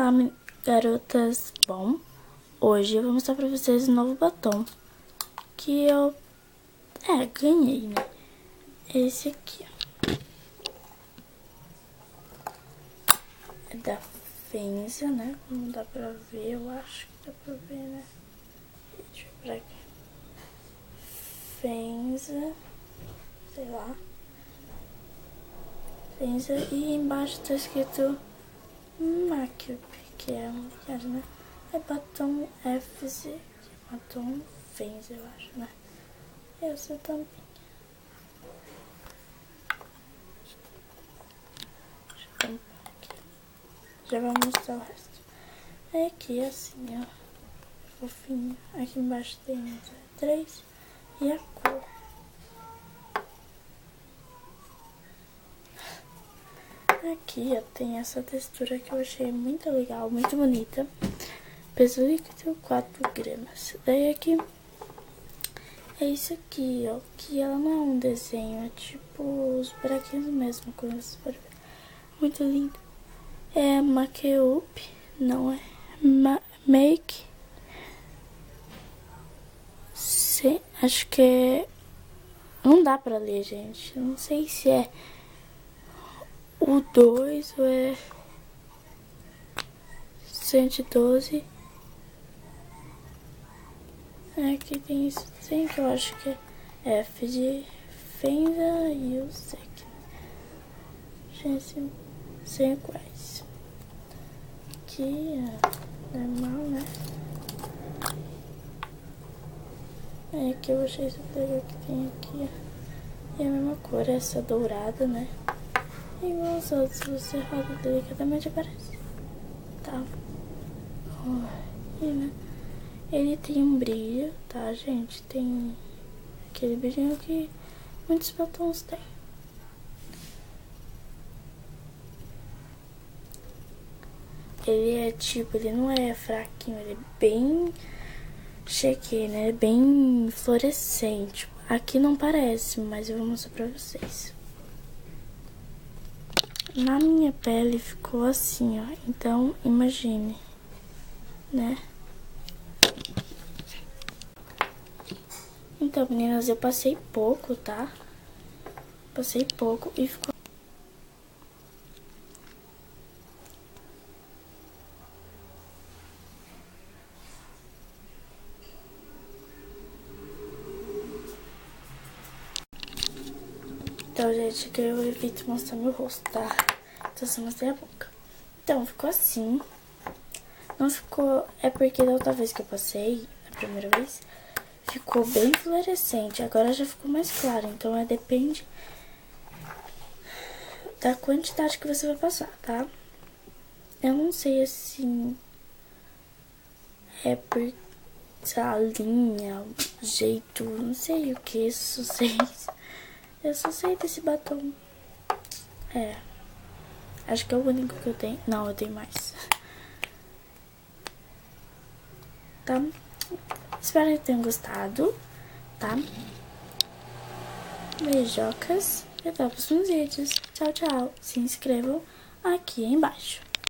Olá, garotas! Bom, hoje eu vou mostrar pra vocês um novo batom que eu ganhei, né? Esse aqui, ó. É da Fenza, né? Não dá pra ver, eu acho que dá pra ver, né? Deixa eu ver aqui. Fenza, sei lá. Fenza, e embaixo tá escrito Makeup, que é uma maquiagem, né? É batom FZ, que é batom Fenza, eu acho, né? Essa também. Deixa eu tampar aqui. Já vou mostrar o resto. É aqui, assim, ó. Fofinho. Aqui embaixo tem os 3 e a cor. Aqui, ó, tem essa textura que eu achei muito legal, muito bonita. Peso líquido 4 gramas. Daí aqui é isso aqui, ó, que ela não é um desenho, é tipo os buraquinhos mesmo, como vocês podem ver. Muito lindo. É Makeup, não é Make. Acho que é... Não dá pra ler, gente. Não sei se é o 2 ou é 112. Aqui tem isso sim, que eu acho que é F de Fenza e o Sec. Gente, sem iguais. Aqui é normal, né? É que eu achei essa legal que tem aqui, ó. E a mesma cor, essa dourada, né? E igual os outros, você roda delicadamente aparece. Tá? E, né? Ele tem um brilho, tá, gente? Tem aquele brilhinho que muitos batons têm. Ele é tipo, ele não é fraquinho, ele é bem chequei, né? Bem fluorescente. Aqui não parece, mas eu vou mostrar pra vocês. Na minha pele ficou assim, ó. Então, imagine, né? Então, meninas, eu passei pouco, tá? Passei pouco e ficou... Então, gente, que eu evito mostrar meu rosto, tá? Então, só mostrei a boca. Então, ficou assim. Não ficou... É porque da outra vez que eu passei, a primeira vez, ficou bem fluorescente. Agora já ficou mais claro. Então, depende da quantidade que você vai passar, tá? Eu não sei, assim... É por... sei lá, linha, jeito... Não sei o que, só sei... Eu só sei desse batom. Acho que é o único que eu tenho. Não, eu tenho mais. Tá? Espero que tenham gostado, tá? Beijocas e até os próximos vídeos. Tchau, tchau. Se inscrevam aqui embaixo.